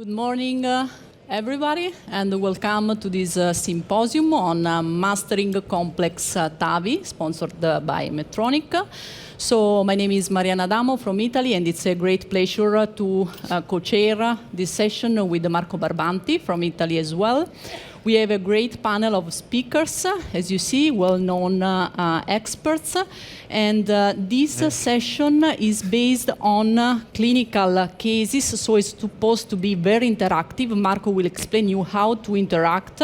Good morning, everybody, and welcome to this symposium on Mastering Complex TAVI, sponsored by Medtronic. So my name is Mariana Adamo from Italy, and it's a great pleasure to co-chair this session with Marco Barbanti from Italy as well. We have a great panel of speakers, as you see, well-known experts. And this session is based on clinical cases, so it's supposed to be very interactive. Marco will explain you how to interact.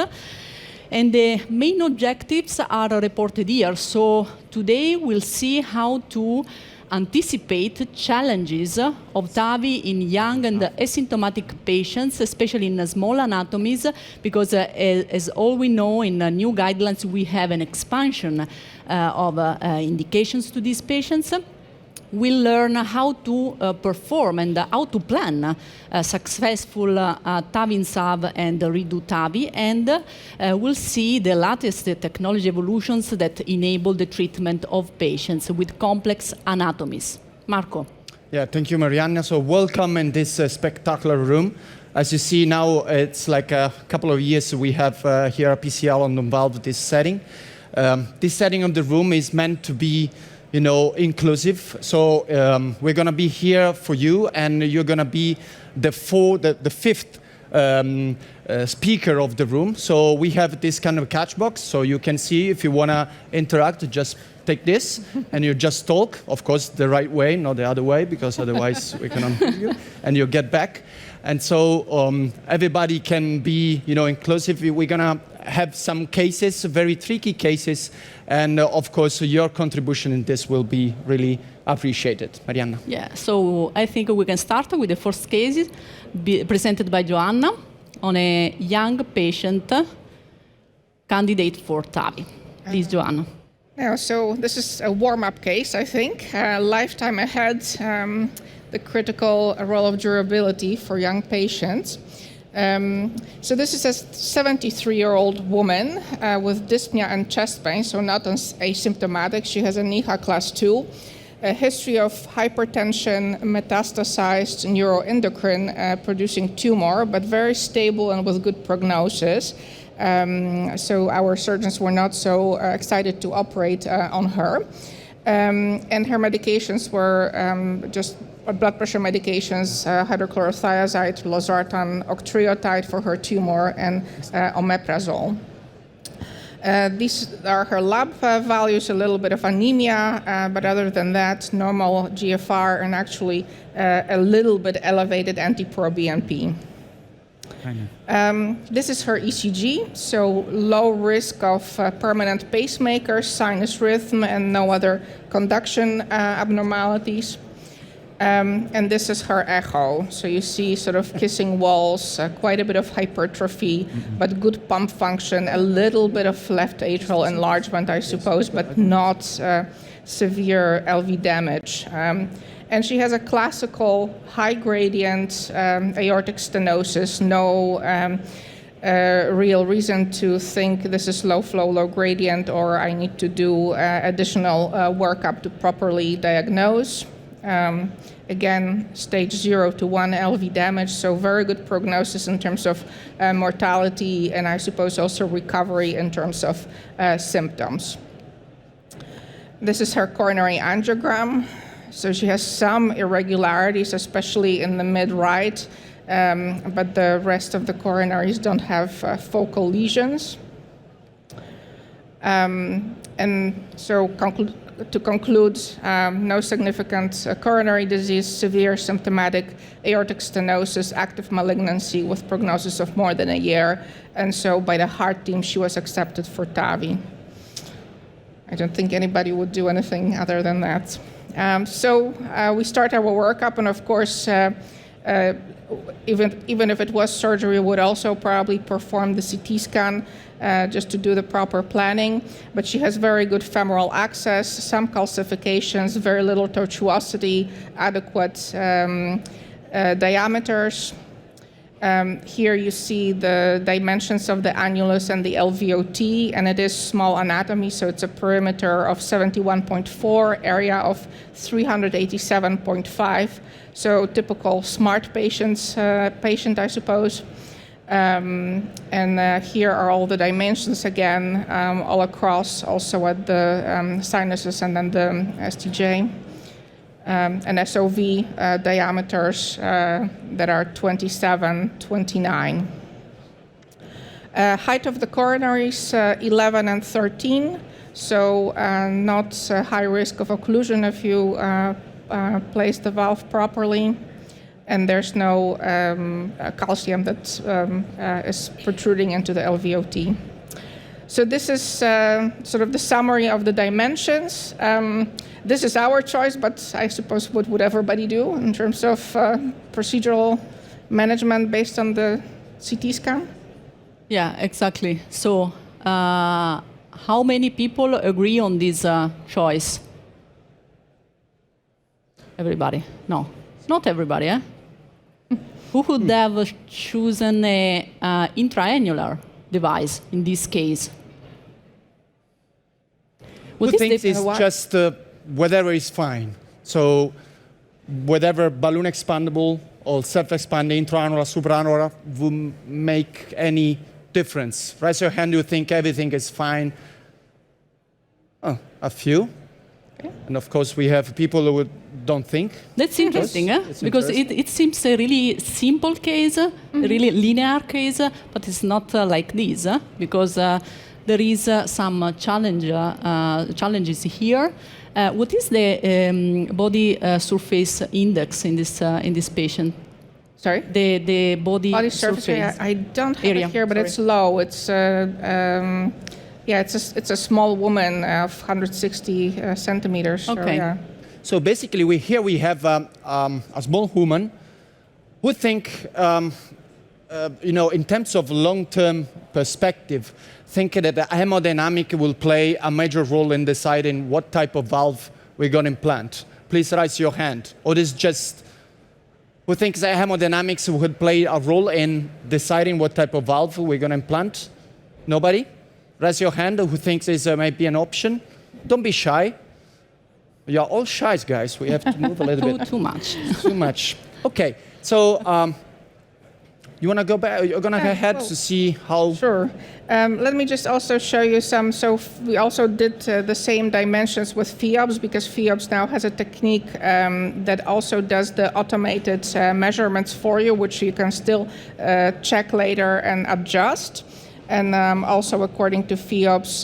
And the main objectives are reported here. So today we'll see how to anticipate challenges of TAVI in young and asymptomatic patients, especially in small anatomies, because as all we know, in new guidelines, we have an expansion of indications to these patients. We'll learn how to perform and how to plan successful TAVI in SAV and redo TAVI, and we'll see the latest technology evolutions that enable the treatment of patients with complex anatomies. Marco. Yeah, thank you, Mariana. So welcome in this spectacular room. As you see now, it's like a couple of years we have here at PCL on involved this setting. This setting of the room is meant to be inclusive. So we're going to be here for you, and you're going to be the fifth speaker of the room. So we have this kind of catch box, so you can see if you want to interact, just take this, and you just talk. Of course, the right way, not the other way, because otherwise we cannot hear you, and you get back. And so everybody can be, inclusive. We're going to have some cases, very tricky cases, and of course your contribution in this will be really appreciated. Mariana. Yeah, so I think we can start with the first case presented by Joanna on a young patient candidate for TAVI. Please, Joanna. Yeah, so this is a warm-up case, I think. Lifetime ahead, the critical role of durability for young patients. So this is a 73-year-old woman with dyspnea and chest pain, so not asymptomatic. She has a NIHA class 2, a history of hypertension, metastasized neuroendocrine producing tumor, but very stable and with good prognosis. So our surgeons were not so excited to operate on her. And her medications were just blood pressure medications, hydrochlorothiazide, losartan, octreotide for her tumor, and omeprazole. These are her lab values, a little bit of anemia, but other than that, normal GFR and actually a little bit elevated anti-proBNP. This is her ECG, so low risk of permanent pacemakers, sinus rhythm, and no other conduction abnormalities. And this is her echo. So you see sort of kissing walls, quite a bit of hypertrophy, but good pump function, a little bit of left atrial enlargement, I suppose, but not severe LV damage. And she has a classical high gradient aortic stenosis, no real reason to think this is low flow, low gradient, or I need to do additional workup to properly diagnose. Again, stage 0 to 1 LV damage, so very good prognosis in terms of mortality, and I suppose also recovery in terms of symptoms. This is her coronary angiogram. So she has some irregularities, especially in the mid-right, but the rest of the coronaries don't have focal lesions. And so to conclude, no significant coronary disease, severe symptomatic aortic stenosis, active malignancy with prognosis of more than a year. And so by the heart team, she was accepted for TAVI. I don't think anybody would do anything other than that. So we start our workup, and of course, even if it was surgery, we would also probably perform the CT scan just to do the proper planning. But she has very good femoral access, some calcifications, very little tortuosity, adequate diameters. Here you see the dimensions of the annulus and the LVOT, and it is small anatomy, so it's a perimeter of 71.4, area of 387.5. So typical smart patient, I suppose. And here are all the dimensions again, all across, also at the sinuses and then the STJ. And SOV diameters that are 27, 29. Height of the coronaries, 11 and 13, so not high risk of occlusion if you place the valve properly. And there's no calcium that is protruding into the LVOT. So this is sort of the summary of the dimensions. This is our choice, but I suppose what would everybody do in terms of procedural management based on the CT scan? Yeah, exactly. So how many people agree on this choice? Everybody? No, not everybody, eh? Who would have chosen an intraannular device in this case? Who thinks it's just whatever is fine? So whatever balloon expandable or self-expanding intraannular, supraannular will make any difference? Raise your hand, you think everything is fine. Oh, a few. Okay. And of course we have people who don't think. That's interesting, because it seems a really simple case, a really linear case, but it's not like this, because there is some challenges here. What is the body surface index in this patient? Sorry? The body surface area. I don't have it here, but it's low. It's it's a small woman of 160 centimeters. Okay. So, yeah. So basically, here we have a small woman who think, in terms of long-term perspective, think that the hemodynamic will play a major role in deciding what type of valve we're going to implant. Please raise your hand. Or is just who thinks that hemodynamics would play a role in deciding what type of valve we're going to implant? Nobody? Raise your hand who thinks this might be an option. Don't be shy. You're all shy, guys. We have to move a little bit. Too much. Too much. Okay. So you want to go back? You're going to go ahead to see how... Sure. Let me just also show you some. So we also did the same dimensions with FEOBS, because FEOBS now has a technique that also does the automated measurements for you, which you can still check later and adjust. And also according to FEOBS,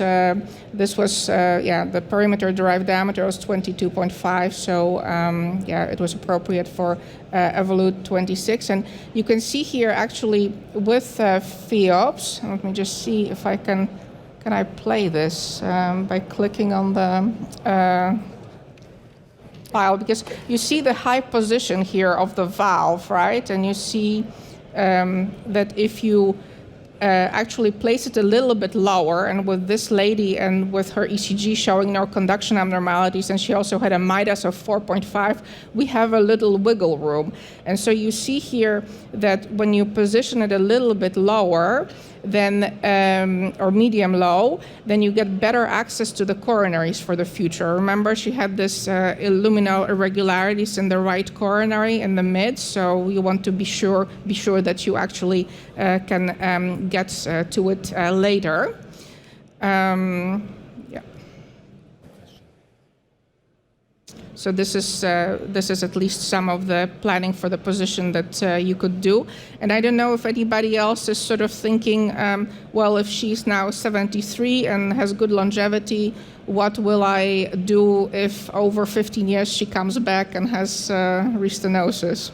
this was, the perimeter derived diameter was 22.5, so it was appropriate for Evolut 26. And you can see here actually with FEOBS, let me just see if I can I play this by clicking on the file, because you see the high position here of the valve, right? And you see that if you actually place it a little bit lower, and with this lady and with her ECG showing no conduction abnormalities, and she also had a Midas of 4.5, we have a little wiggle room. And so you see here that when you position it a little bit lower, then or medium low, then you get better access to the coronaries for the future. Remember, she had this luminal irregularities in the right coronary in the mid, so you want to be sure that you actually can get to it later. So this is at least some of the planning for the position that you could do. And I don't know if anybody else is sort of thinking, well, if she's now 73 and has good longevity, what will I do if over 15 years she comes back and has restenosis?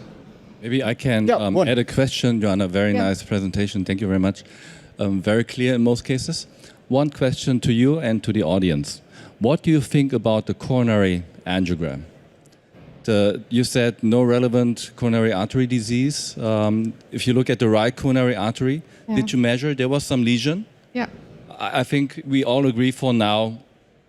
Maybe I can add a question, Joanna. Very nice presentation. Thank you very much. Very clear in most cases. One question to you and to the audience. What do you think about the coronary angiogram? You said no relevant coronary artery disease. If you look at the right coronary artery, did you measure? There was some lesion. Yeah. I think we all agree for now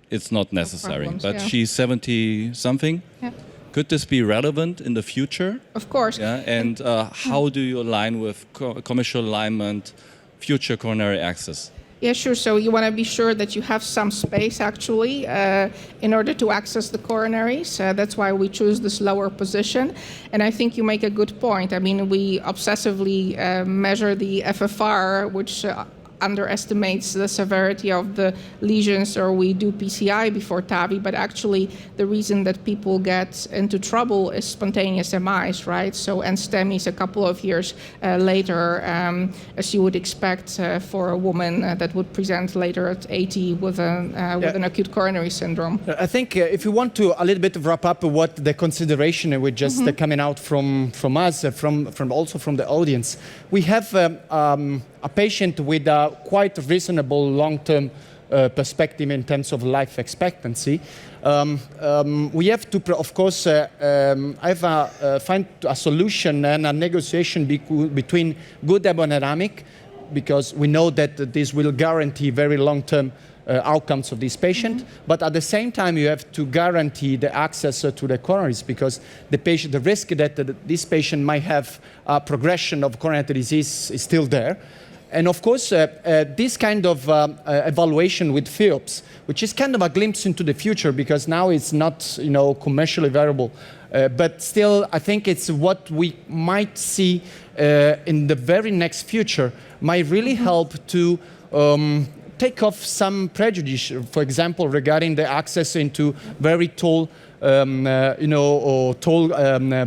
it's not necessary. But she's 70-something. Yeah. Could this be relevant in the future? Of course. Yeah, and how do you align with commercial alignment, future coronary access? Yeah, sure. So you want to be sure that you have some space actually in order to access the coronaries. That's why we choose this lower position. And I think you make a good point. I mean, we obsessively measure the FFR, which underestimates the severity of the lesions, or we do PCI before TAVI, but actually the reason that people get into trouble is spontaneous MIs, right? So, and STEMIs a couple of years later, as you would expect for a woman that would present later at 80 with an acute coronary syndrome. I think if you want to a little bit wrap up what the consideration with just coming out from us, from also from the audience, we have a patient with a quite reasonable long-term perspective in terms of life expectancy. We have to, of course, find a solution and a negotiation between good hemodynamic, because we know that this will guarantee very long-term outcomes of this patient, but at the same time you have to guarantee the access to the coronaries, because the risk that this patient might have a progression of coronary disease is still there. And of course, this kind of evaluation with FIOPs, which is kind of a glimpse into the future, because now it's not, commercially viable, but still, I think it's what we might see in the very next future, might really help to take off some prejudice, for example, regarding the access into very tall,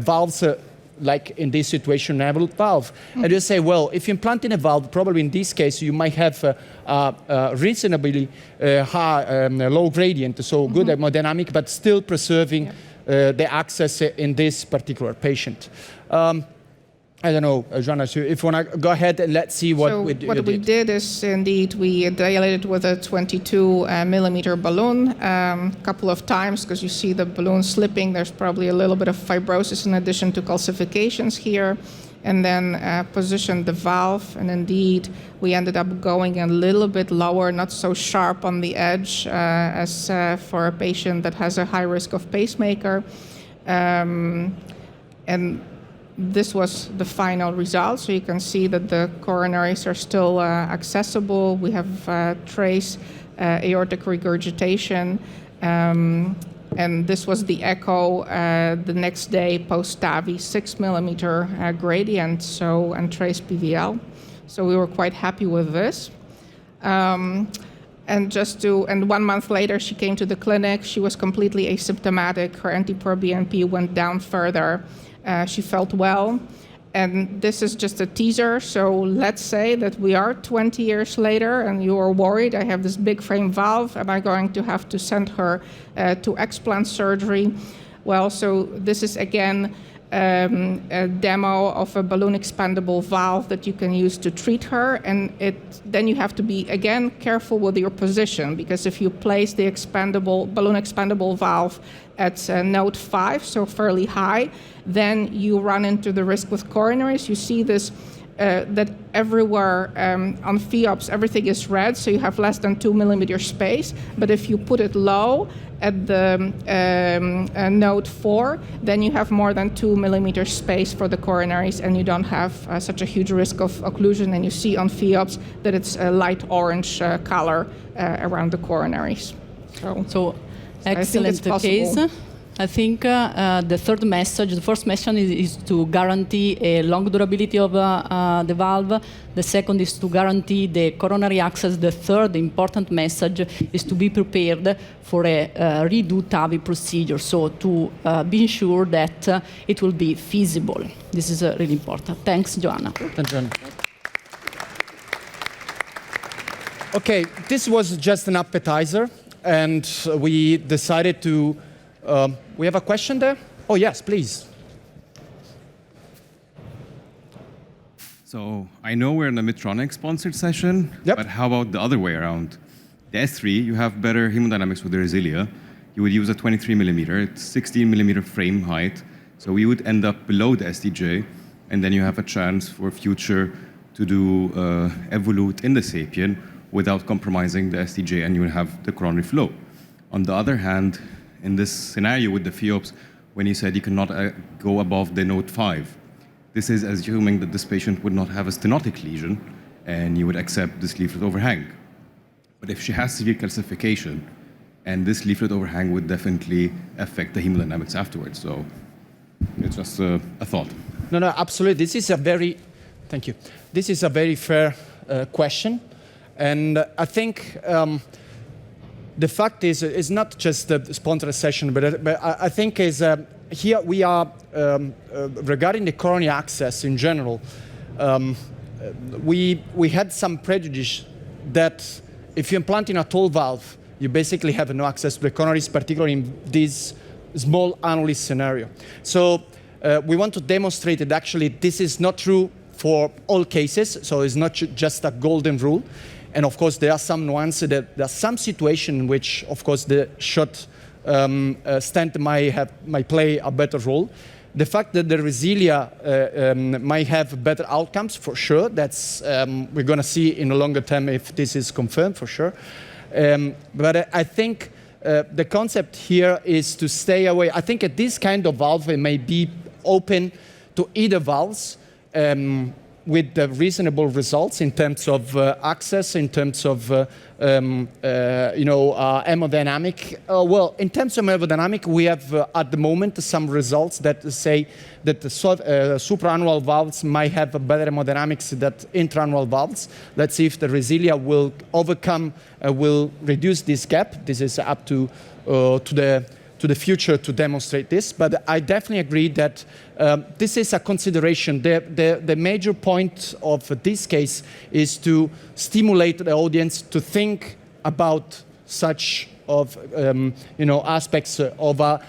valves. Like in this situation, an Evolut valve. And you say, well, if you implant in a valve, probably in this case, you might have a reasonably high, low gradient, so good hemodynamic, but still preserving the access in this particular patient. I don't know, Joanna, so if you want to go ahead and let's see what we did. What we did is indeed we dilated with a 22 millimeter balloon a couple of times, because you see the balloon slipping. There's probably a little bit of fibrosis in addition to calcifications here. And then positioned the valve, and indeed we ended up going a little bit lower, not so sharp on the edge as for a patient that has a high risk of pacemaker. And this was the final result. So you can see that the coronaries are still accessible. We have trace aortic regurgitation. And this was the echo the next day post-TAVI, 6 millimeter gradient, and trace PVL. So we were quite happy with this. And 1 month later, she came to the clinic. She was completely asymptomatic. Her NT-proBNP went down further. She felt well, and this is just a teaser. So let's say that we are 20 years later and you are worried, I have this big frame valve, am I going to have to send her to explant surgery? Well, so this is again a demo of a balloon expandable valve that you can use to treat her, and then you have to be again careful with your position, because if you place the balloon expandable valve at node 5, so fairly high, then you run into the risk with coronaries. You see this that everywhere on FIOPs everything is red, so you have less than 2 millimeter space. But if you put it low at the node 4, then you have more than 2 millimeter space for the coronaries, and you don't have such a huge risk of occlusion. And you see on FIOPs that it's a light orange color around the coronaries. So excellent case. I think the first message is to guarantee a long durability of the valve. The second is to guarantee the coronary access. The third important message is to be prepared for a redo TAVI procedure, so to be sure that it will be feasible. This is really important. Thanks, Joanna. Thanks, Joanna. Okay, this was just an appetizer, and we decided to we have a question there? Oh, yes, please. So I know we're in a Medtronic-sponsored session, but how about the other way around? The S3, you have better hemodynamics with the Resilia. You would use a 23 millimeter. It's 16 millimeter frame height. So we would end up below the SDJ, and then you have a chance for future to do Evolut in the Sapien without compromising the SDJ, and you would have the coronary flow. On the other hand, in this scenario with the FIOPs, when you said you cannot go above the node 5. This is assuming that this patient would not have a stenotic lesion, and you would accept this leaflet overhang. But if she has severe calcification, and this leaflet overhang would definitely affect the hemodynamics afterwards. So it's just a thought. No, absolutely. Thank you. This is a very fair question. And I think the fact is, it's not just the sponsored session, but I think is here we are, regarding the coronary access in general, we had some prejudice that if you implant in a tall valve, you basically have no access to the coronaries, particularly in this small annulus scenario. So we want to demonstrate that actually this is not true for all cases, so it's not just a golden rule. And of course, there are some nuances. There are some situations in which, of course, the short stent might play a better role. The fact that the Resilia might have better outcomes, for sure, that's we're going to see in the longer term if this is confirmed, for sure. But I think the concept here is to stay away. I think at this kind of valve, it may be open to either valves with the reasonable results in terms of access, in terms of hemodynamic. Well, in terms of hemodynamic, we have at the moment some results that say that the supraannual valves might have a better hemodynamics than intraannual valves. Let's see if the Resilia will overcome, will reduce this gap. This is up to the future to demonstrate this, but I definitely agree that this is a consideration. The major point of this case is to stimulate the audience to think about such of aspects of a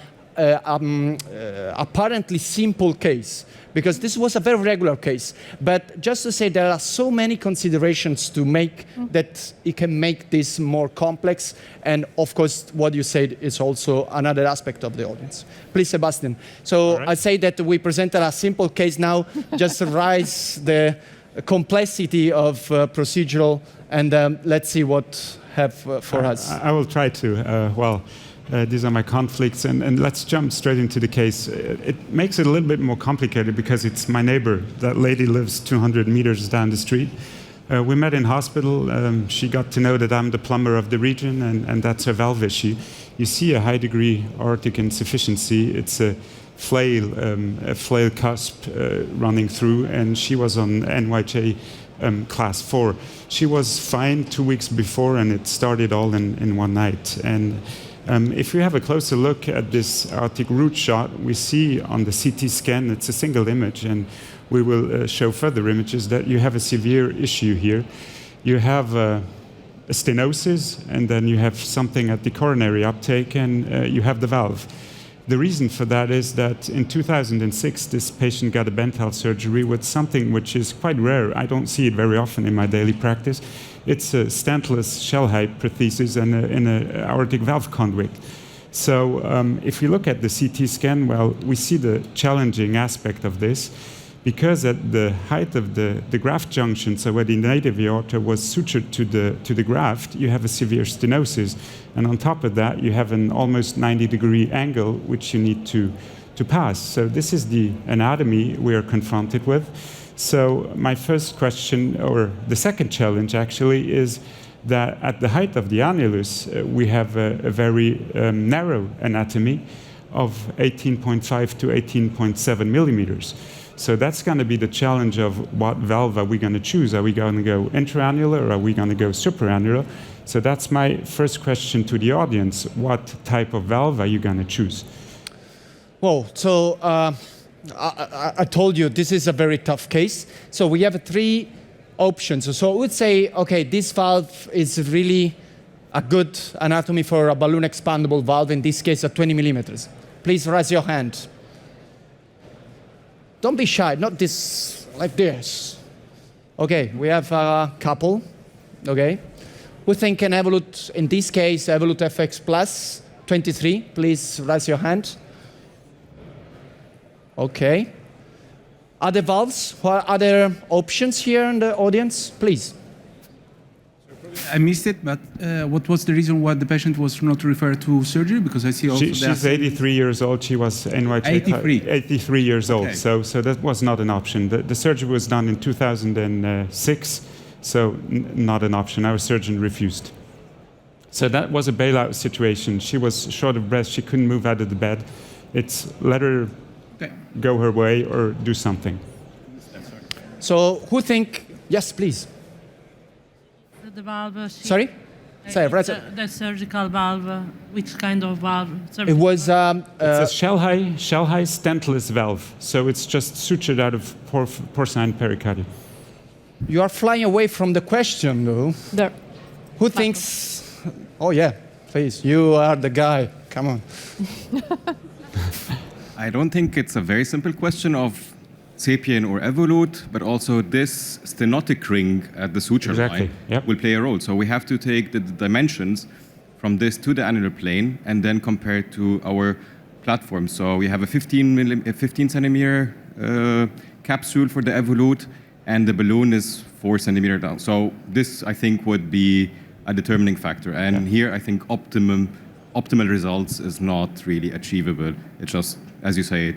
apparently simple case, because this was a very regular case. But just to say, there are so many considerations to make that it can make this more complex. And of course, what you said is also another aspect of the audience. Please, Sebastian. So right. I say that we presented a simple case now, just rise the complexity of procedural, and let's see what have for us. I will try to. These are my conflicts, and let's jump straight into the case. It makes it a little bit more complicated because it's my neighbor. That lady lives 200 meters down the street. We met in hospital. She got to know that I'm the plumber of the region, and that's her valve issue. You see a high degree aortic insufficiency. It's a flail cusp running through, and she was on NYJ class 4. She was fine 2 weeks before, and it started all in one night. And if we have a closer look at this aortic root shot, we see on the CT scan, it's a single image, and we will show further images that you have a severe issue here. You have a stenosis, and then you have something at the coronary uptake, and you have the valve. The reason for that is that in 2006, this patient got a Bentall surgery with something which is quite rare. I don't see it very often in my daily practice. It's a stentless shell hypothesis in an aortic valve conduit. So if you look at the CT scan, well, we see the challenging aspect of this, because at the height of the graft junction, so where the native aorta was sutured to the graft, you have a severe stenosis. And on top of that, you have an almost 90-degree angle, which you need to pass. So this is the anatomy we are confronted with. So my first question, or the second challenge actually, is that at the height of the annulus, we have a very narrow anatomy of 18.5 to 18.7 millimeters. So that's going to be the challenge of what valve are we going to choose. Are we going to go intraannular, or are we going to go supraannular? So that's my first question to the audience. What type of valve are you going to choose? Well, so I told you this is a very tough case. So we have 3 options. So I would say, okay, this valve is really a good anatomy for a balloon expandable valve, in this case at 20 millimeters. Please raise your hand. Don't be shy, not this, like this. Okay, we have a couple, okay. We think an Evolut, in this case, Evolut FX Plus 23, please raise your hand. Okay. Other valves, what other options here in the audience, please? So I missed it, but what was the reason why the patient was not referred to surgery? Because I see also she's 83 years old. She was NYT 83 years old. Okay. So that was not an option. The surgery was done in 2006, so not an option. Our surgeon refused. So that was a bailout situation. She was short of breath. She couldn't move out of the bed. It's let her go her way or do something. So who think? Yes, please. The valve. Sorry? The surgical valve. Which kind of valve? It was. It's a shell-high stentless valve. So it's just sutured out of porcine pericardium. You are flying away from the question, though. There. Who thinks? Oh yeah, please. You are the guy. Come on. I don't think it's a very simple question of Sapien or Evolut, but also this stenotic ring at the suture line will play a role. So we have to take the dimensions from this to the annular plane and then compare it to our platform. So we have a 15 centimeter capsule for the Evolut, and the balloon is 4 centimeter down. So this, I think, would be a determining factor. And here, I think optimal results is not really achievable. It's just, as you say,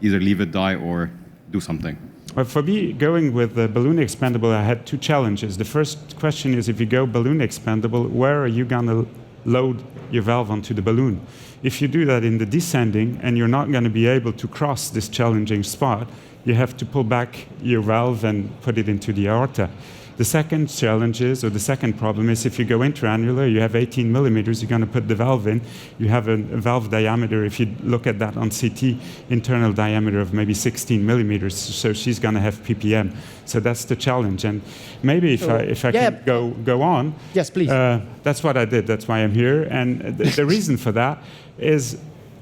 either leave it die or do something. Well, for me, going with the balloon expandable, I had two challenges. The first question is, if you go balloon expandable, where are you going to load your valve onto the balloon? If you do that in the descending and you're not going to be able to cross this challenging spot, you have to pull back your valve and put it into the aorta. The second challenge is, or the second problem is, if you go intraannular, you have 18 millimeters, you're going to put the valve in. You have a valve diameter, if you look at that on CT, internal diameter of maybe 16 millimeters. So she's going to have PPM. So that's the challenge. And maybe if I can go on. Yes, please. That's what I did. That's why I'm here. And the reason for that is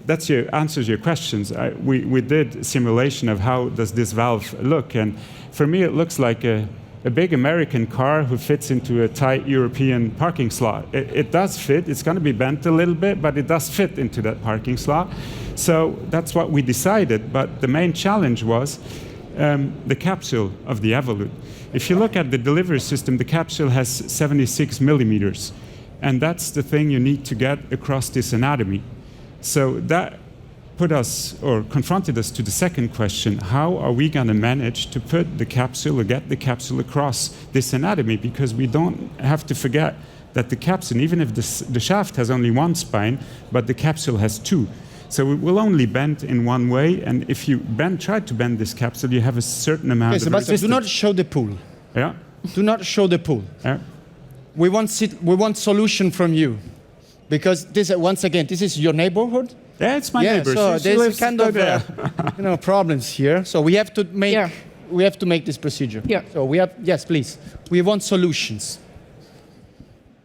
that answers your questions. We did simulation of how does this valve look. And for me, it looks like a big American car who fits into a tight European parking slot. It does fit. It's going to be bent a little bit, but it does fit into that parking slot. So that's what we decided. But the main challenge was the capsule of the Evolut. If you look at the delivery system, the capsule has 76 millimeters. And that's the thing you need to get across this anatomy. So that put us, or confronted us to the second question: how are we going to manage to put the capsule or get the capsule across this anatomy? Because we don't have to forget that the capsule, even if the shaft has only one spine, but the capsule has two. So it will only bend in one way, and if you try to bend this capsule, you have a certain amount of resistance. Do not show the pool. Yeah. Do not show the pool. Yeah. We want solution from you, because this, once again, this is your neighborhood. Yeah, it's my neighbor. So there's kind of problems here. So we have to make this procedure. Yeah. So we have, yes, please. We want solutions.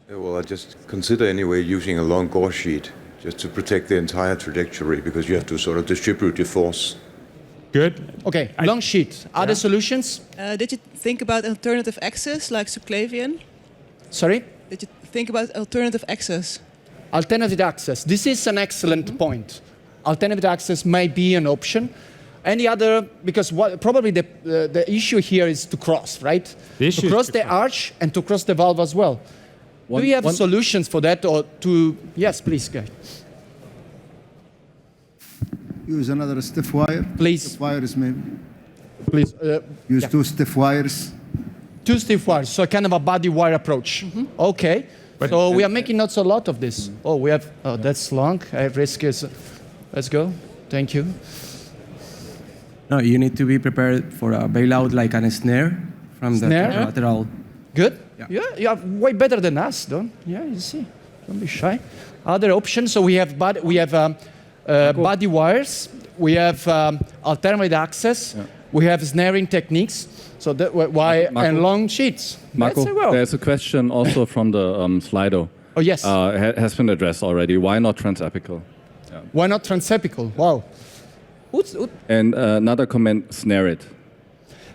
Well, I just consider anyway using a long gauze sheet just to protect the entire trajectory, because you have to sort of distribute your force. Good. Okay, long sheet. Other solutions? Did you think about alternative access like subclavian? Sorry? Did you think about alternative access? Alternative access. This is an excellent point. Alternative access may be an option. Any other, because probably the issue here is to cross, right? To cross the arch and to cross the valve as well. Do you have solutions for that, or to? Yes, please, guys. Use another stiff wire. Please. Stiff wires, maybe. Please. Use two stiff wires. Two stiff wires, so kind of a body wire approach. Okay. So we are making not a lot of this. Oh, we have. Oh, that's long. I have risk is. Let's go. Thank you. No, you need to be prepared for a bailout like a snare from the lateral. Good. Yeah, you are way better than us, don't? Yeah, you see. Don't be shy. Other options. So we have body wires. We have alternative access. Yeah. We have snaring techniques. So that why Marco, and long sheets. Marco, there's a question also from the Slido. Oh yes, has been addressed already. Why not transapical? Yeah. Why not transapical? Wow. And another comment: snare it.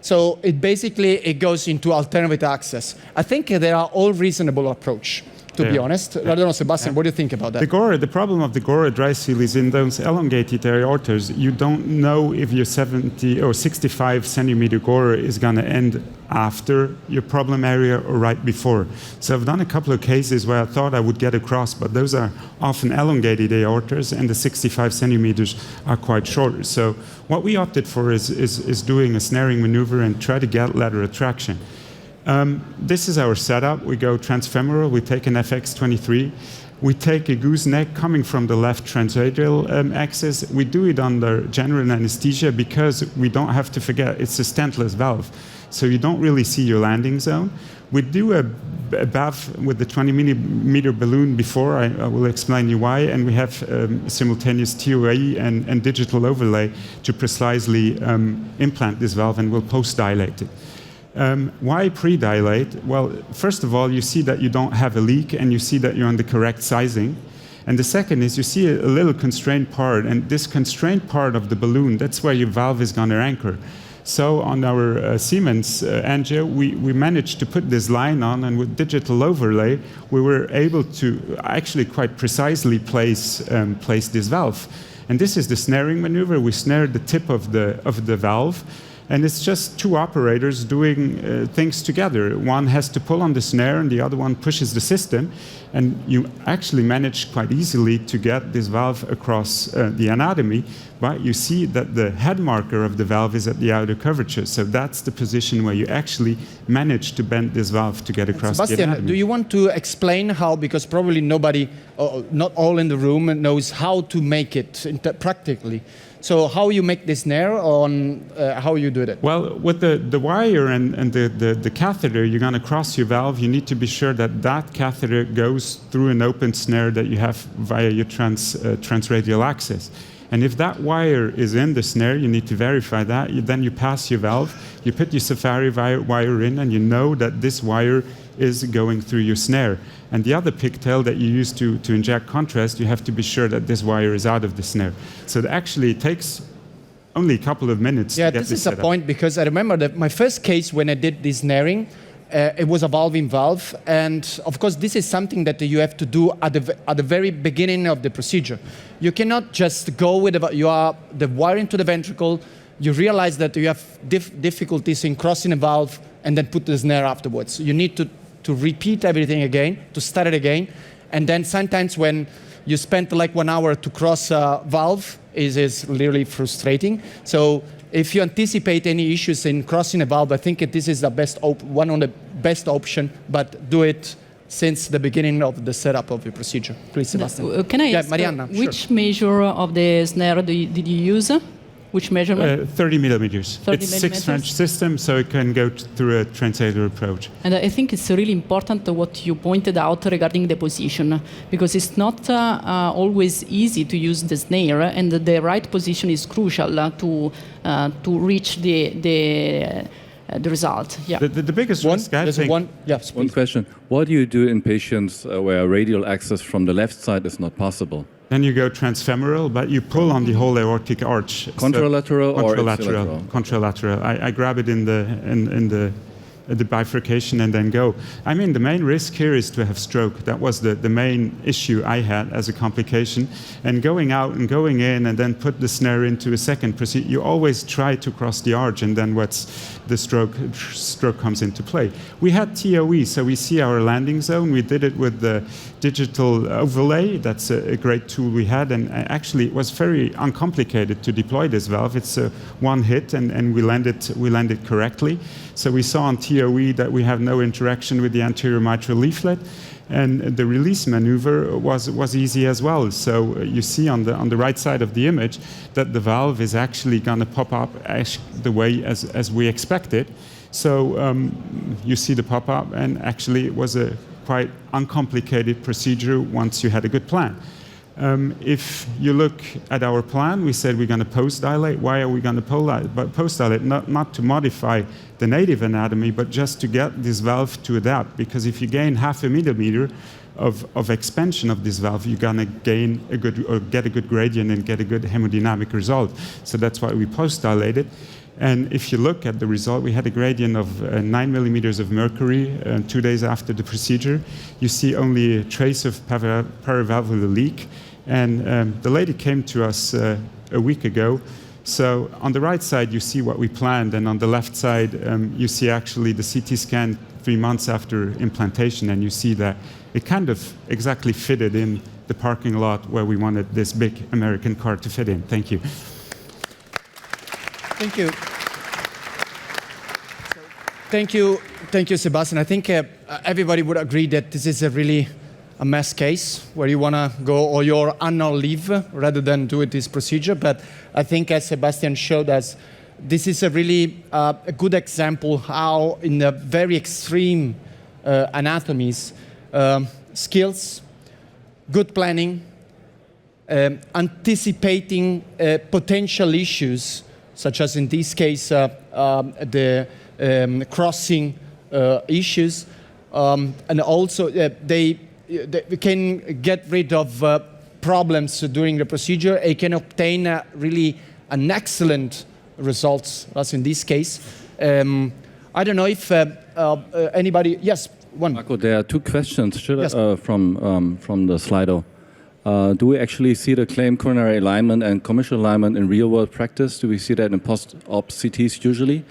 So it basically goes into alternative access. I think there are all reasonable approach. to be honest. I don't know, Sebastian, what do you think about that? The problem of the Gora dry seal is in those elongated aortas, you don't know if your 70 or 65 centimeter Gora is going to end after your problem area or right before. So I've done a couple of cases where I thought I would get across, but those are often elongated aortas, and the 65 centimeters are quite shorter. So what we opted for is doing a snaring maneuver and try to get lateral traction. This is our setup. We go transfemoral, we take an FX23, we take a gooseneck coming from the left transradial axis. We do it under general anesthesia because we don't have to forget it's a stentless valve. So you don't really see your landing zone. We do a BAV with the 20 millimeter balloon before, I will explain you why, and we have simultaneous TOE and digital overlay to precisely implant this valve, and we'll post-dilate it. Why pre-dilate? Well, first of all, you see that you don't have a leak and you see that you're on the correct sizing. And the second is you see a little constrained part, and this constrained part of the balloon, that's where your valve is going to anchor. So on our Siemens angio, we managed to put this line on, and with digital overlay, we were able to actually quite precisely place this valve. And this is the snaring maneuver. We snared the tip of the valve. And it's just two operators doing things together. One has to pull on the snare and the other one pushes the system. And you actually manage quite easily to get this valve across the anatomy. But you see that the head marker of the valve is at the outer curvature. So that's the position where you actually manage to bend this valve to get across the anatomy. Sebastian, do you want to explain how, because probably nobody, not all in the room knows how to make it practically. So how you make this snare on how you do it? Well, with the wire and the catheter, you're going to cross your valve. You need to be sure that that catheter goes through an open snare that you have via your transradial axis. And if that wire is in the snare, you need to verify that. Then you pass your valve, you put your Safari wire in, and you know that this wire is going through your snare. And the other pigtail that you use to inject contrast, you have to be sure that this wire is out of the snare. So actually it takes only a couple of minutes to get this set up. This is a point, because I remember that my first case when I did this snaring, it was a valve-in-valve, and of course this is something that you have to do at the very beginning of the procedure. You cannot just go with the wire into the ventricle, you realize that you have difficulties in crossing a valve, and then put the snare afterwards. You need to repeat everything again, to start it again, and then sometimes when you spend like 1 hour to cross a valve, it is really frustrating. So if you anticipate any issues in crossing a valve, I think this is the best one of the best option, but do it since the beginning of the setup of the procedure. Please, Sebastian. Can I ask, Marianna, which measure of the snare did you use? Which measurement? 30 millimeters. 30 it's millimeters. 6-French system, so it can go through a translator approach. And I think it's really important what you pointed out regarding the position, because it's not always easy to use the snare, and the right position is crucial to reach the result. Yeah. The biggest risk, I think. One question. What do you do in patients where radial access from the left side is not possible? Then you go transfemoral, but you pull on the whole aortic arch. Contralateral or contralateral? Contralateral. I grab it in the bifurcation and then go. I mean, the main risk here is to have stroke. That was the main issue I had as a complication. And going out and going in and then put the snare into a second procedure, you always try to cross the arch, and then the stroke comes into play. We had TOE, so we see our landing zone. We did it with the digital overlay. That's a great tool we had, and actually it was very uncomplicated to deploy this valve. It's one hit, and we landed correctly. So we saw on TOE that we have no interaction with the anterior mitral leaflet, and the release maneuver was easy as well. So you see on the right side of the image that the valve is actually going to pop up the way as we expected. So you see the pop up, and actually it was a quite uncomplicated procedure once you had a good plan. If you look at our plan, we said we're going to post-dilate. Why are we going to post-dilate? Not to modify the native anatomy, but just to get this valve to adapt. Because if you gain 0.5 millimeter, of expansion of this valve, you're going to gain a good or get a good gradient and get a good hemodynamic result. So that's why we post-dilate it. And if you look at the result, we had a gradient of 9 millimeters of mercury 2 days after the procedure. You see only a trace of paravalvular leak. And the lady came to us a week ago. So on the right side, you see what we planned. And on the left side, you see actually the CT scan 3 months after implantation. And you see that it kind of exactly fitted in the parking lot where we wanted this big American car to fit in. Thank you. Thank you. Thank you, Sebastian. I think everybody would agree that this is a mess case where you want to go or your annual leave rather than do this procedure. But I think, as Sebastian showed us, this is a good example how in the very extreme anatomies, skills, good planning, anticipating potential issues, such as in this case, the crossing issues, and also they can get rid of problems during the procedure. They can obtain an excellent results, as in this case. I don't know if anybody, yes, one. Marco, there are two questions from the Slido. Do we actually see the claimed coronary alignment and commercial alignment in real-world practice? Do we see that in post-op CTs usually?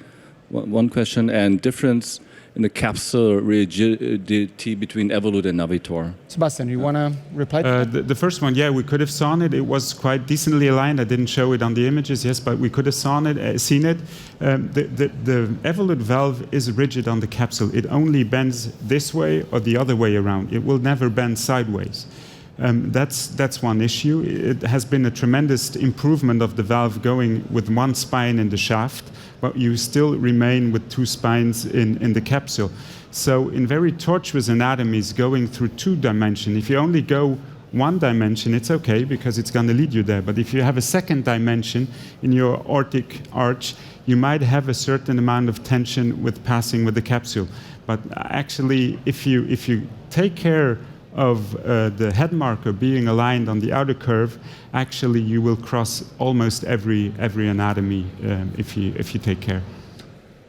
One question, and difference in the capsule rigidity between Evolut and Navitor. Sebastian, you want to reply to that? The first one, yeah, we could have seen it. It was quite decently aligned. I didn't show it on the images, yes, but we could have seen it. The Evolut valve is rigid on the capsule. It only bends this way or the other way around. It will never bend sideways. That's one issue. It has been a tremendous improvement of the valve going with one spine in the shaft, but you still remain with two spines in the capsule. So in very tortuous anatomies, going through 2 dimensions, if you only go 1 dimension, it's okay because it's going to lead you there. But if you have a second dimension in your aortic arch, you might have a certain amount of tension with passing with the capsule. But actually, if you take care of the head marker being aligned on the outer curve, actually you will cross almost every anatomy if you take care.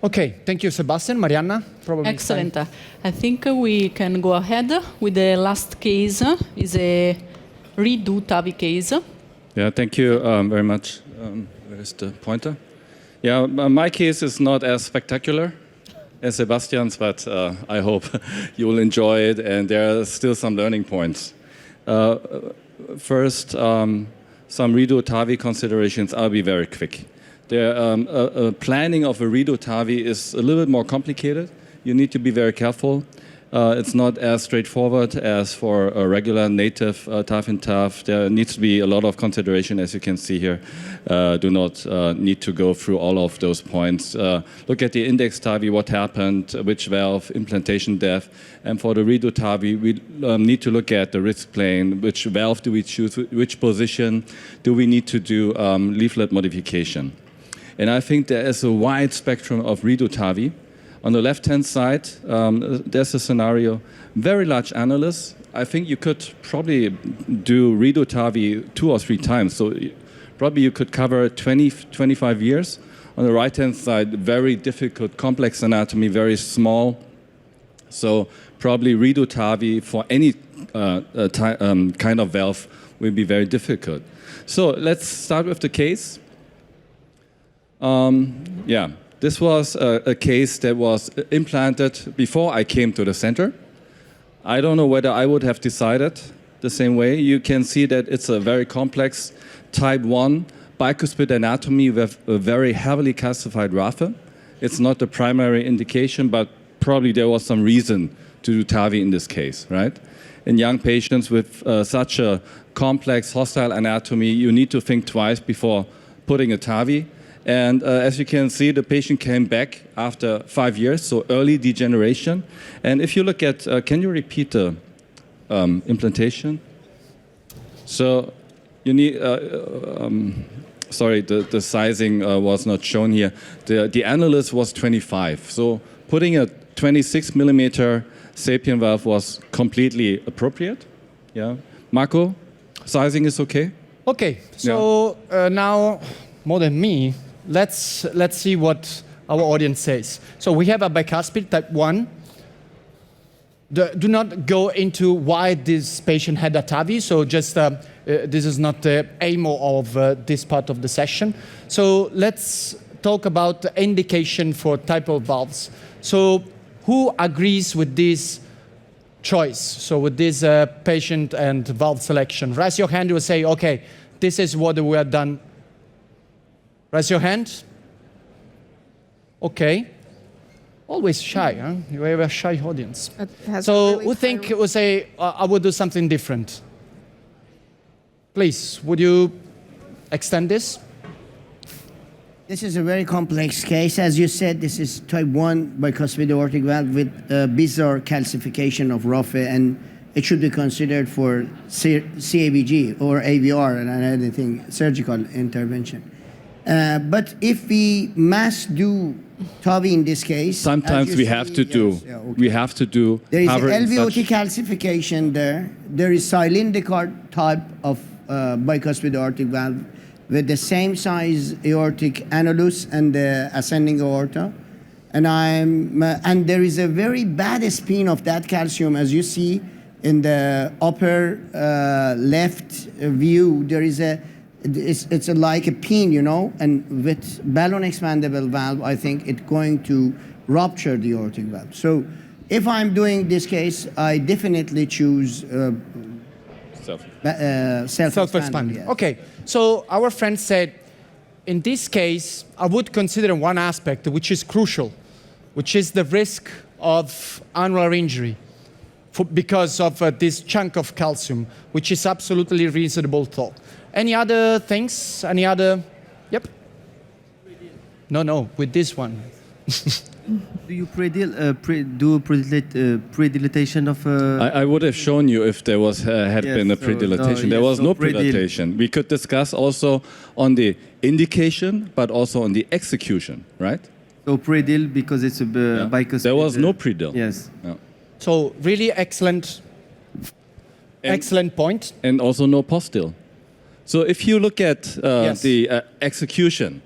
Okay, thank you, Sebastian. Marianna, probably. Excellent. I think we can go ahead with the last case. Is a redo TAVI case. Yeah, thank you very much. Where's the pointer? Yeah, my case is not as spectacular as Sebastian's, but I hope you will enjoy it, and there are still some learning points. First, some redo TAVI considerations. I'll be very quick. Planning of a redo TAVI is a little bit more complicated. You need to be very careful. It's not as straightforward as for a regular native TAV and TAV. There needs to be a lot of consideration, as you can see here. Do not need to go through all of those points. Look at the index TAVI, what happened, which valve, implantation depth. And for the redo TAVI, we need to look at the risk plane, which valve do we choose, which position do we need to do leaflet modification. And I think there is a wide spectrum of redo TAVI. On the left-hand side, there's a scenario, very large annulus. I think you could probably do redo TAVI 2 or 3 times. So probably you could cover 20, 25 years. On the right-hand side, very difficult, complex anatomy, very small. So probably redo TAVI for any kind of valve will be very difficult. So let's start with the case. This was a case that was implanted before I came to the center. I don't know whether I would have decided the same way. You can see that it's a very complex type 1 bicuspid anatomy with a very heavily calcified raphe. It's not the primary indication, but probably there was some reason to do TAVI in this case, right? In young patients with such a complex hostile anatomy, you need to think twice before putting a TAVI. And as you can see, the patient came back after 5 years, so early degeneration. And if you look at, can you repeat the implantation? So you need, sorry, the sizing was not shown here. The annulus was 25. So putting a 26 millimeter SAPIEN valve was completely appropriate. Yeah. Marco, sizing is okay? Okay, so now, more than me, let's see what our audience says. So we have a bicuspid type 1. Do not go into why this patient had a TAVI, so just this is not the aim of this part of the session. So let's talk about the indication for type of valves. So who agrees with this choice? So with this patient and valve selection, raise your hand. You will say, okay, this is what we have done. Raise your hand. Okay. Always shy, huh? You have a shy audience. So who think will say, I would do something different? Please, would you extend this? This is a very complex case. As you said, this is type 1 bicuspid aortic valve with bizarre calcification of Raphe, and it should be considered for CABG or AVR and anything, surgical intervention. But if we mass do TAVI in this case, sometimes we have to do. Yes, yeah, okay. We have to do. There is LVOT calcification there. There is cylindrical type of bicuspid aortic valve with the same size aortic annulus and the ascending aorta. And there is a very bad spin of that calcium, as you see in the upper left view. There is it's like a pin, you know, and with balloon expandable valve, I think it's going to rupture the aortic valve. So if I'm doing this case, I definitely choose self-expanding. Yes. Okay, so our friend said, in this case, I would consider one aspect which is crucial, which is the risk of annular injury because of this chunk of calcium, which is absolutely reasonable thought. Any other things? Any other? Yep. No, with this one. Do you predilatation of? I would have shown you if there was had been a predilatation. There was no predilatation. We could discuss also on the indication, but also on the execution, right? So predil because it's a bicuspid. There was no predil. Yes. No. So really excellent point. And also no postil. So if you look at the execution,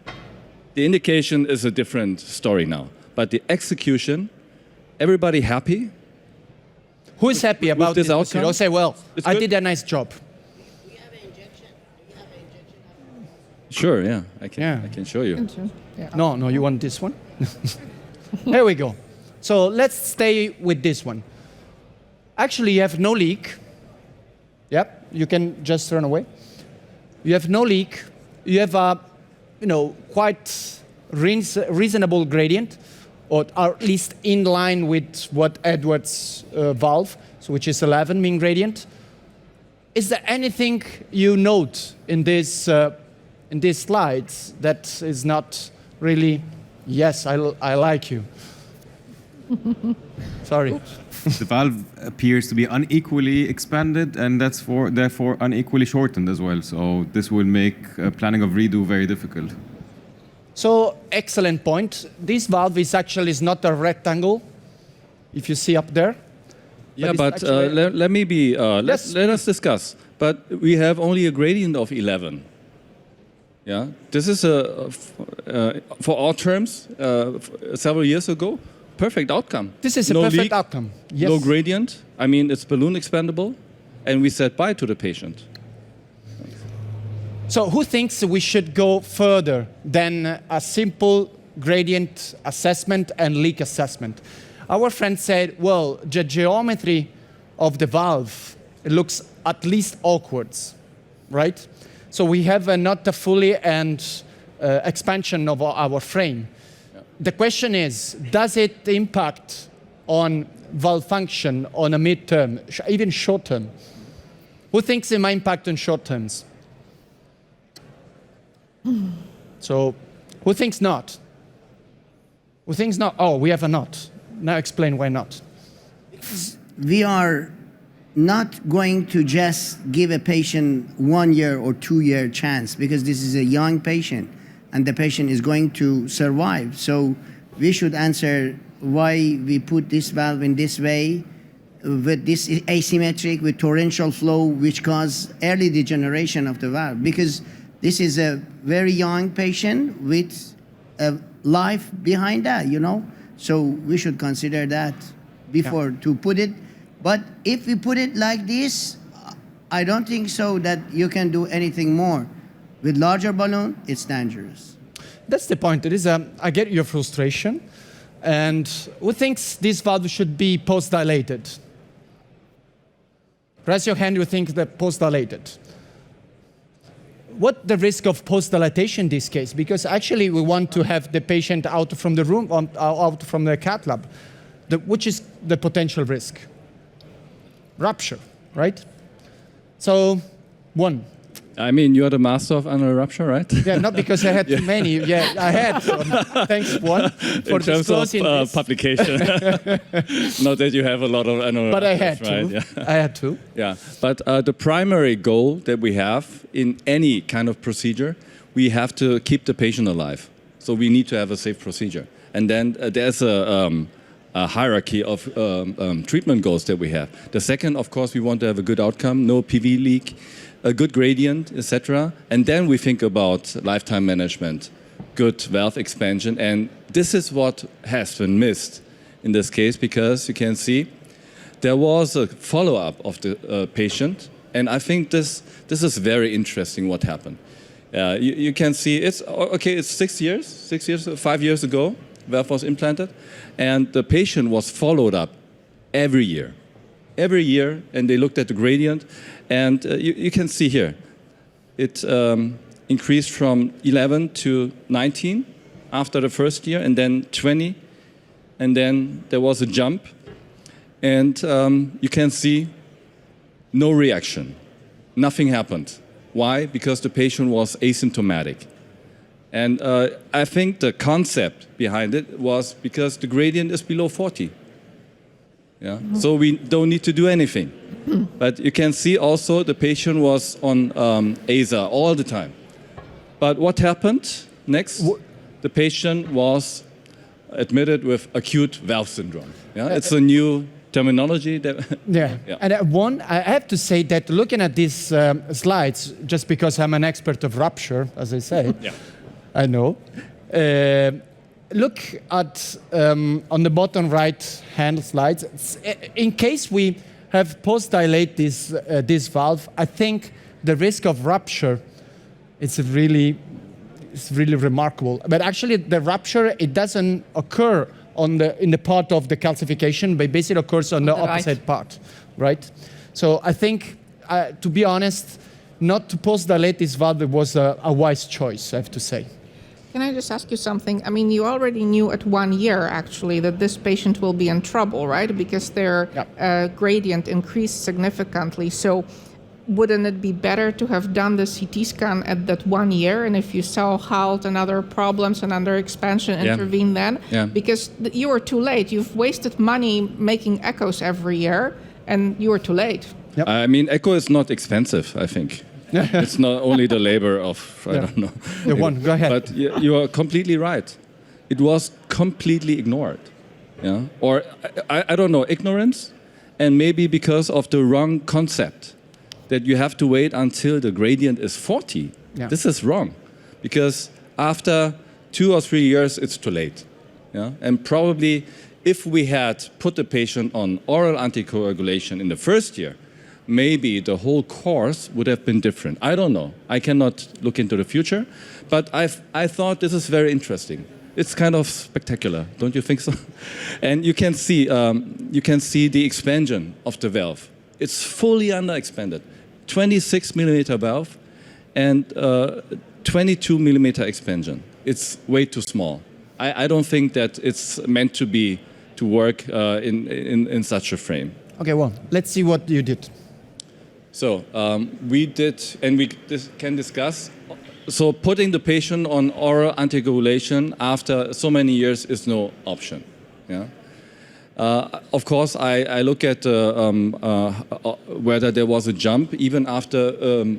the indication is a different story now. But the execution, everybody happy? Who is happy about this outcome? I'll say, well, I did a nice job. Do you have an injection? Sure, yeah. I can show you. Yeah. No, you want this one? Here we go. So let's stay with this one. Actually, you have no leak. Yep, you can just run away. You have no leak. You have a, quite reasonable gradient, or at least in line with what Edwards' valve, so which is 11 mean gradient. Is there anything you note in these slides that is not really, yes, I like you? Sorry. The valve appears to be unequally expanded, and therefore unequally shortened as well. So this will make planning of redo very difficult. So excellent point. This valve is not a rectangle, if you see up there. Yeah, but let me be. Let us discuss. But we have only a gradient of 11. Yeah, this is for all terms several years ago. Perfect outcome. This is a perfect outcome. Yes. Low gradient. I mean, it's balloon expandable, and we said bye to the patient. So who thinks we should go further than a simple gradient assessment and leak assessment? Our friend said, well, the geometry of the valve, it looks at least awkward, right? So we have not a fully expansion of our frame. The question is, does it impact on valve function on a midterm, even short term? Who thinks it might impact on short terms? So, who thinks not? Who thinks not? Oh, we have a not. Now explain why not. We are not going to just give a patient 1 year or 2 year chance, because this is a young patient and the patient is going to survive. So we should answer why we put this valve in this way with this asymmetric, with torrential flow, which cause early degeneration of the valve, because this is a very young patient with a life behind that, you know? So we should consider that before to put it. But if we put it like this, I don't think so that you can do anything more. With larger balloon, it's dangerous. That's the point. It is, I get your frustration. And who thinks this valve should be post-dilated? Raise your hand, you think that post-dilated. What the risk of post-dilatation in this case? Because actually we want to have the patient out from the room, out from the cath lab. Which is the potential risk? Rupture, right? So, one. I mean, you're the master of annular rupture, right? Yeah, not because I had too many. Yeah, I had. Thanks, one, for in terms disclosing of publication. Not that you have a lot of annular but ruptures, I had right? to. Yeah. I had to. Yeah, but the primary goal that we have in any kind of procedure, we have to keep the patient alive. So we need to have a safe procedure. And then there's a hierarchy of treatment goals that we have. The second, of course, we want to have a good outcome, no PV leak, a good gradient, etc. And then we think about lifetime management, good valve expansion. And this is what has been missed in this case, because you can see there was a follow-up of the patient. And I think this is very interesting what happened. You can see it's 5 years ago, valve was implanted, and the patient was followed up every year, and they looked at the gradient, and you can see here, it increased from 11 to 19 after the first year, and then 20, and then there was a jump, and you can see no reaction, nothing happened. Why? Because the patient was asymptomatic. And I think the concept behind it was because the gradient is below 40. Yeah? So we don't need to do anything. But you can see also the patient was on ASA all the time. But what happened next? The patient was admitted with acute valve syndrome. Yeah? It's a new terminology. Yeah. And I have to say that looking at these slides, just because I'm an expert of rupture, as I say, I know. Look at on the bottom right-hand slides. In case we have post-dilate this valve, I think the risk of rupture is really remarkable. But actually, the rupture, it doesn't occur in the part of the calcification, but basically occurs on the opposite part, right? So I think, to be honest, not to post-dilate this valve was a wise choice, I have to say. Can I just ask you something? I mean, you already knew at 1 year, actually, that this patient will be in trouble, right? Because their gradient increased significantly. So wouldn't it be better to have done the CT scan at that 1 year? And if you saw HALT and other problems and under expansion, intervene then? Yeah. Because you were too late. You've wasted money making echoes every year, and you were too late. Yep. I mean, echo is not expensive, I think. It's not only the labor of, I don't know. The one, go ahead. But you are completely right. It was completely ignored. Yeah? Or, I don't know, ignorance, and maybe because of the wrong concept, that you have to wait until the gradient is 40. Yeah. This is wrong, because after 2 or 3 years, it's too late. Yeah? And probably, if we had put the patient on oral anticoagulation in the first year, maybe the whole course would have been different. I don't know. I cannot look into the future, but I thought this is very interesting. It's kind of spectacular, don't you think so? And you can see the expansion of the valve. It's fully underexpanded. 26 millimeter valve and 22 millimeter expansion. It's way too small. I don't think that it's meant to work in such a frame. Okay, well, let's see what you did. So we did, and we can discuss. So putting the patient on oral anticoagulation after so many years is no option. Yeah. Of course, I look at whether there was a jump. Even after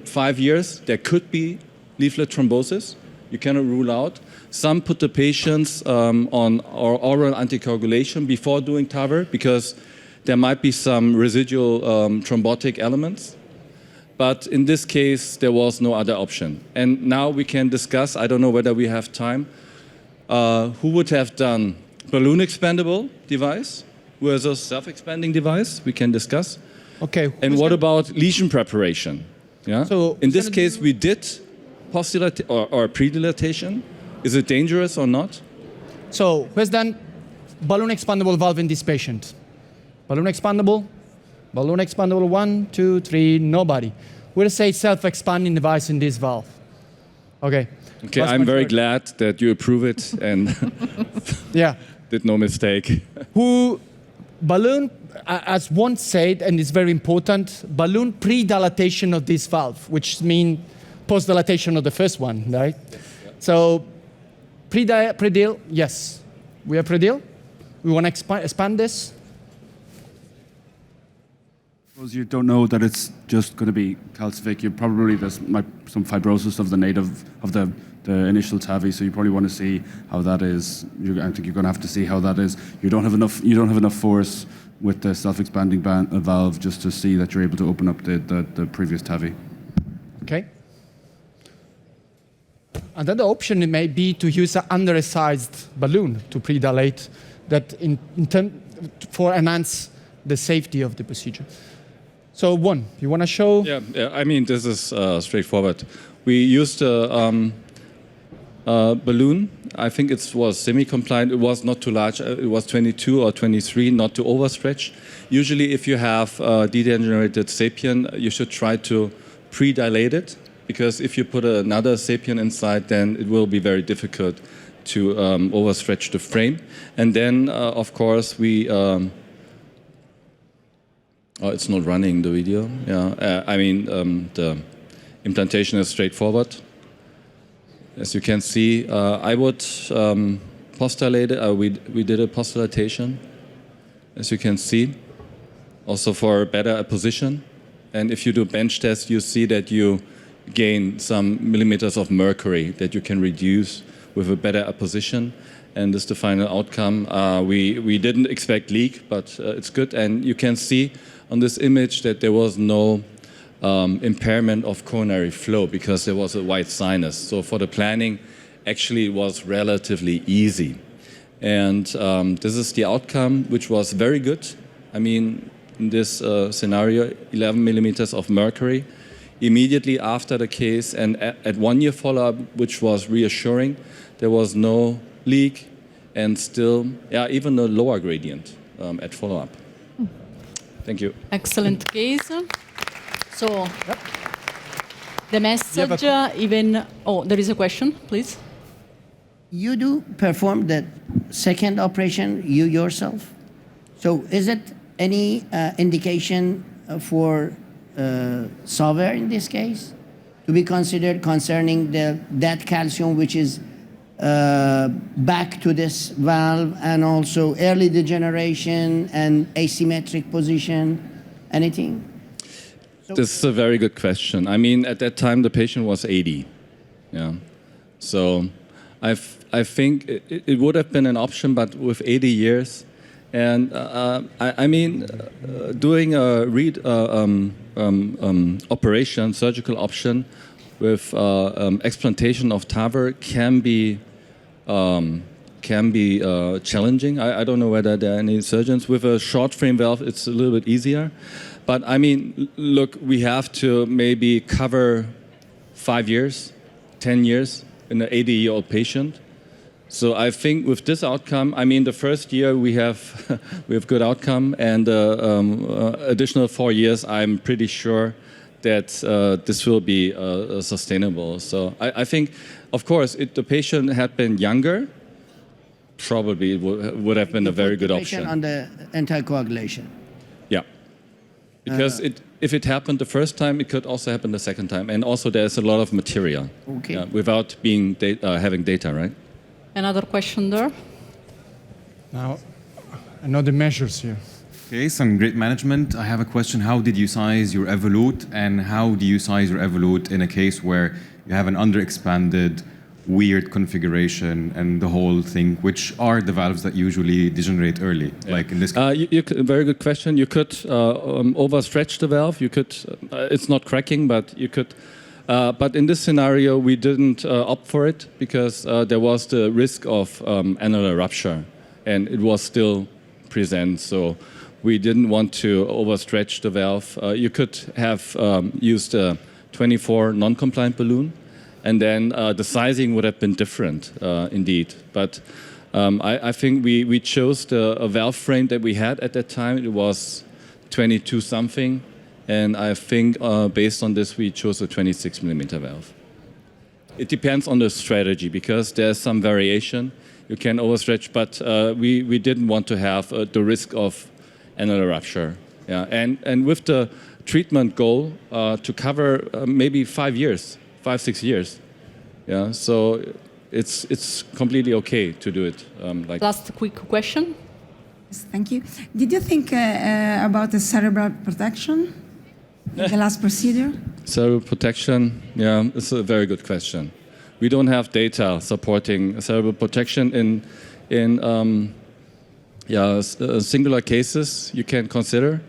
5 years, there could be leaflet thrombosis. You cannot rule out. Some put the patients on oral anticoagulation before doing TAVI because there might be some residual thrombotic elements. But in this case, there was no other option. And now we can discuss, I don't know whether we have time, who would have done balloon expandable device versus self-expanding device? We can discuss. Okay. And what about lesion preparation? Yeah. So in this case, we did or pre-dilatation. Is it dangerous or not? So who has done balloon expandable valve in this patient? Balloon expandable? Balloon expandable, 1, 2, 3, nobody. We'll say self-expanding device in this valve. Okay. Okay, I'm very glad that you approve it and yeah, did no mistake. Balloon, as one said, and it's very important, balloon pre-dilatation of this valve, which means post-dilatation of the first one, right? Yeah. So pre-dil, yes. We are pre-dil. We want to expand this. Suppose you don't know that it's just going to be calcific. You probably there's some fibrosis of the native of the initial TAVI, so you probably want to see how that is. I think you're going to have to see how that is. You don't have enough force with the self-expanding valve just to see that you're able to open up the previous TAVI. Okay. Another option may be to use an undersized balloon to predilate that for enhance the safety of the procedure. So you want to show? Yeah, I mean, this is straightforward. We used a balloon. I think it was semi-compliant. It was not too large. It was 22 or 23, not to overstretch. Usually, if you have degenerated sapien, you should try to pre-dilate it, because if you put another sapien inside, then it will be very difficult to overstretch the frame. And then, of course, we... it's not running, the video. Yeah, I mean, the implantation is straightforward. As you can see, I would postulate it. We did a postulatation, as you can see, also for better apposition. And if you do bench test, you see that you gain some millimeters of mercury that you can reduce with a better apposition. And this is the final outcome. We didn't expect leak, but it's good. And you can see on this image that there was no impairment of coronary flow because there was a white sinus. So for the planning, actually it was relatively easy. And this is the outcome, which was very good. I mean, in this scenario, 11 millimeters of mercury. Immediately after the case and at 1 year follow-up, which was reassuring, there was no leak and still, even a lower gradient at follow-up. Thank you. Excellent case. So, the message there is a question, please. You do perform the second operation you yourself. So is it any indication for SAVR in this case to be considered concerning that calcium which is back to this valve, and also early degeneration and asymmetric position, anything? This is a very good question. I mean, at that time, the patient was 80. Yeah. So I think it would have been an option, but with 80 years, and I mean, doing a operation, surgical option with explantation of TAVR can be challenging. I don't know whether there are any surgeons with a short frame valve. It's a little bit easier. But I mean, look, we have to maybe cover 5 years, 10 years in an 80-year-old patient. So I think with this outcome, I mean, the first year we have good outcome, and additional 4 years, I'm pretty sure that this will be sustainable. So I think, of course, if the patient had been younger, probably it would have been a very good option. On the anticoagulation. Yeah. Because if it happened the first time, it could also happen the second time. And also there's a lot of material without being having data, right? Another question there. Now, I know the measures here. Okay, some great management. I have a question. How did you size your Evolut, and how do you size your Evolut in a case where you have an underexpanded weird configuration and the whole thing, which are the valves that usually degenerate early, like in this case? Very good question. You could overstretch the valve. You could, it's not cracking, but you could. But in this scenario, we didn't opt for it because there was the risk of annular rupture, and it was still present. So we didn't want to overstretch the valve. You could have used a 24 non-compliant balloon, and then the sizing would have been different, indeed. But I think we chose a valve frame that we had at that time. It was 22 something, and I think based on this, we chose a 26 millimeter valve. It depends on the strategy because there's some variation. You can overstretch, but we didn't want to have the risk of annular rupture. Yeah, and with the treatment goal to cover maybe 5 years. 5-6 years, yeah. So it's completely okay to do it like. Last quick question. Yes, thank you. Did you think about the cerebral protection in the last procedure? Cerebral protection, yeah, it's a very good question. We don't have data supporting cerebral protection in singular cases. You can consider,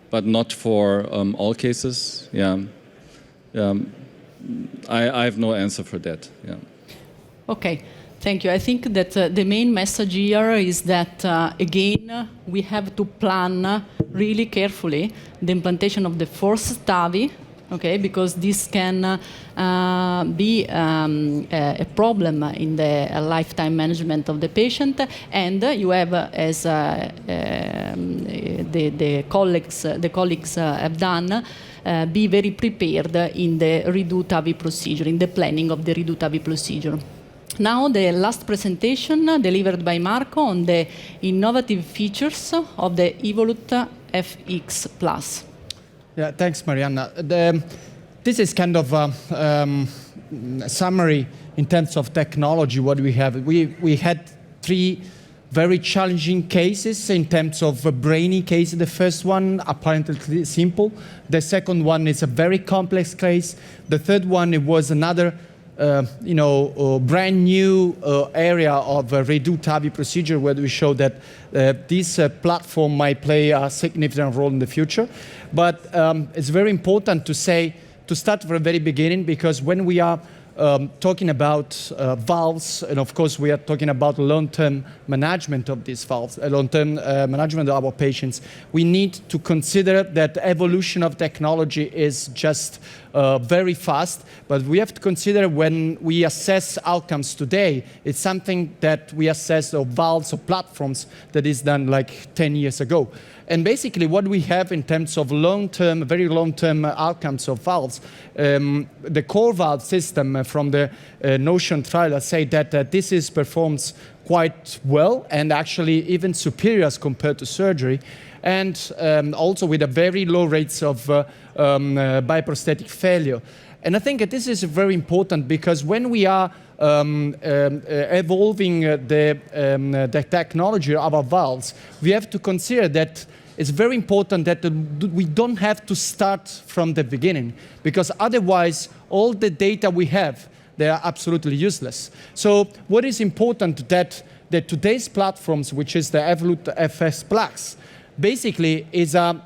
but not for all cases. Yeah. I have no answer for that. Yeah. Okay, thank you. I think that the main message here is that, again, we have to plan really carefully the implantation of the first TAVI, okay, because this can be a problem in the lifetime management of the patient, and you have, as the colleagues have done, be very prepared in the redo TAVI procedure, in the planning of the redo TAVI procedure. Now, the last presentation delivered by Marco on the innovative features of the Evolut FX Plus. Yeah, thanks, Marianna. This is kind of a summary in terms of technology, what we have. We had 3 very challenging cases in terms of a brainy case. The first one, apparently simple. The second one is a very complex case. The third one, it was another brand new area of redo TAVI procedure where we show that this platform might play a significant role in the future. But it's very important to start from the very beginning, because when we are talking about valves, and of course we are talking about long-term management of these valves, long-term management of our patients, we need to consider that evolution of technology is just very fast, but we have to consider when we assess outcomes today, it's something that we assess of valves or platforms that is done like 10 years ago. And basically what we have in terms of long-term, very long-term outcomes of valves, the core valve system from the Notion trial say that this performs quite well and actually even superior as compared to surgery, and also with a very low rates of bioprosthetic failure. And I think that this is very important because when we are evolving the technology of our valves, we have to consider that it's very important that we don't have to start from the beginning, because otherwise all the data we have, they are absolutely useless. So what is important that today's platforms, which is the Evolut FX Plus, basically is a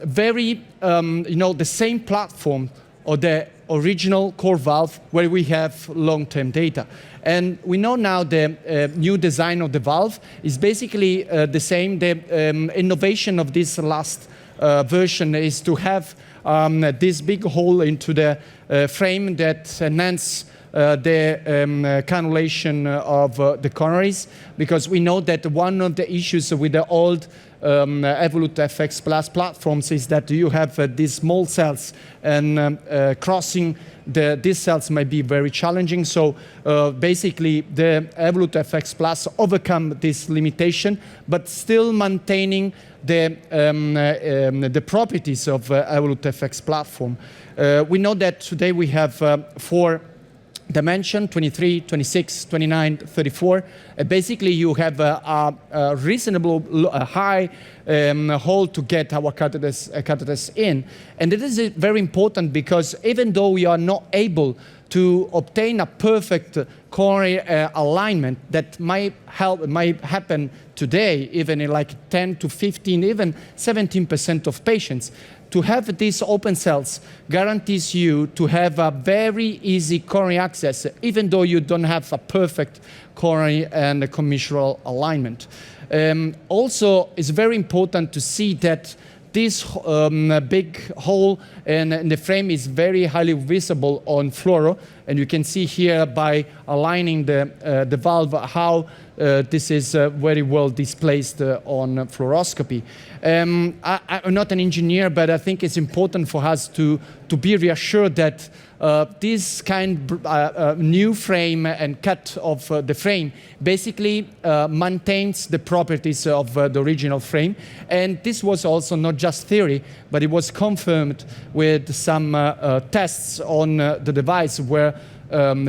very, the same platform or the original core valve where we have long-term data. And we know now the new design of the valve is basically the same. The innovation of this last version is to have this big hole into the frame that enhance the cannulation of the coronaries, because we know that one of the issues with the old Evolut FX Plus platforms is that you have these small cells, and crossing these cells might be very challenging. So basically the Evolut FX Plus overcome this limitation, but still maintaining the properties of Evolut FX platform. We know that today we have 4 dimension, 23, 26, 29, 34. Basically, you have a reasonable high hole to get our catheters in. And it is very important because even though we are not able to obtain a perfect coronary alignment that might happen today, even in like 10 to 15, even 17% of patients. To have these open cells guarantees you to have a very easy coronary access, even though you don't have a perfect coronary and a commissural alignment. Also, it's very important to see that this big hole in the frame is very highly visible on fluoro, and you can see here by aligning the valve how this is very well displaced on fluoroscopy. I'm not an engineer, but I think it's important for us to be reassured that this kind of new frame and cut of the frame basically maintains the properties of the original frame. And this was also not just theory, but it was confirmed with some tests on the device where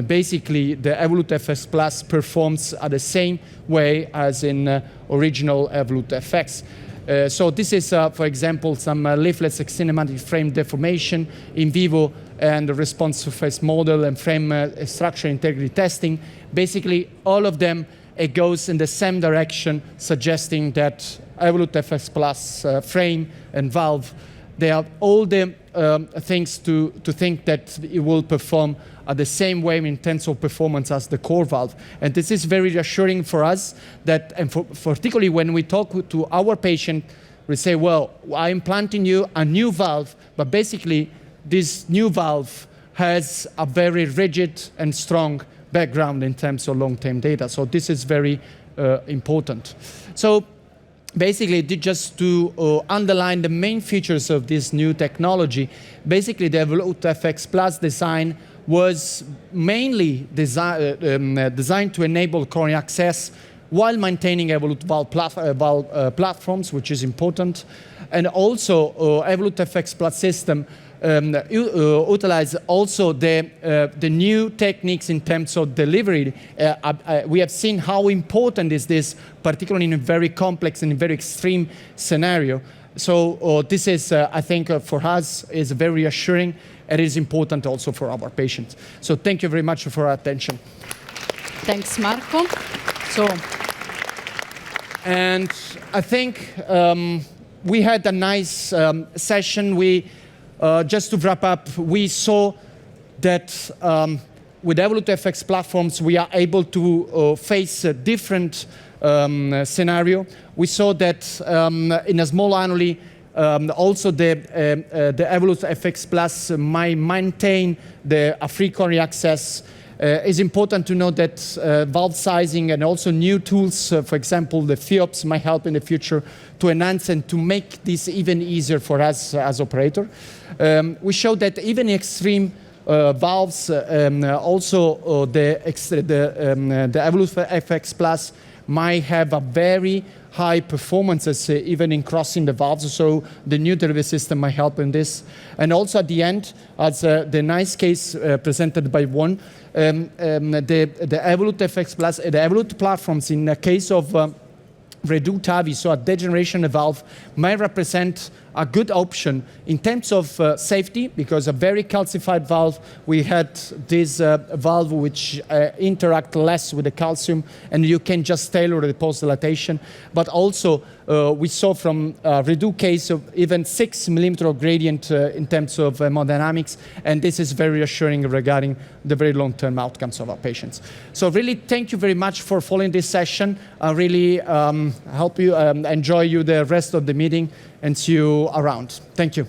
basically the Evolut FX Plus performs the same way as in original Evolut FX. So this is, for example, some leaflets asymptomatic frame deformation in vivo and the response surface model and frame structure integrity testing. Basically, all of them, it goes in the same direction, suggesting that Evolut FX Plus frame and valve, they have all the things to think that it will perform the same way in terms of performance as the core valve. And this is very reassuring for us that, and particularly when we talk to our patient, we say, well, I'm implanting you a new valve, but basically this new valve has a very rigid and strong background in terms of long-term data. So this is very important. So basically, just to underline the main features of this new technology, basically the Evolut FX Plus design was mainly designed to enable coronary access while maintaining Evolut valve platforms, which is important. And also, Evolut FX Plus system utilize also the new techniques in terms of delivery. We have seen how important is this, particularly in a very complex and very extreme scenario. So this is, I think, for us, is very reassuring, and it is important also for our patients. So thank you very much for your attention. Thanks, Marco. So, and I think we had a nice session. Just to wrap up, we saw that with Evolut FX platforms, we are able to face a different scenario. We saw that in a small annuli, also the Evolut FX Plus might maintain the free coronary access. It's important to know that valve sizing and also new tools, for example, the FIOPs, might help in the future to enhance and to make this even easier for us as operator. We showed that even extreme valves, also the Evolut FX Plus might have a very high performances even in crossing the valves, so the new delivery system might help in this. And also at the end, as the nice case presented by one, the Evolut FX Plus, the Evolut platforms in the case of reduced TAVI, so a degeneration valve, may represent a good option in terms of safety, because a very calcified valve, we had this valve which interact less with the calcium, and you can just tailor the post-dilatation. But also, we saw from redo case of even 6 millimeter of gradient in terms of hemodynamics, and this is very reassuring regarding the very long-term outcomes of our patients. So really, thank you very much for following this session. I really hope you enjoy the rest of the meeting and see you around. Thank you.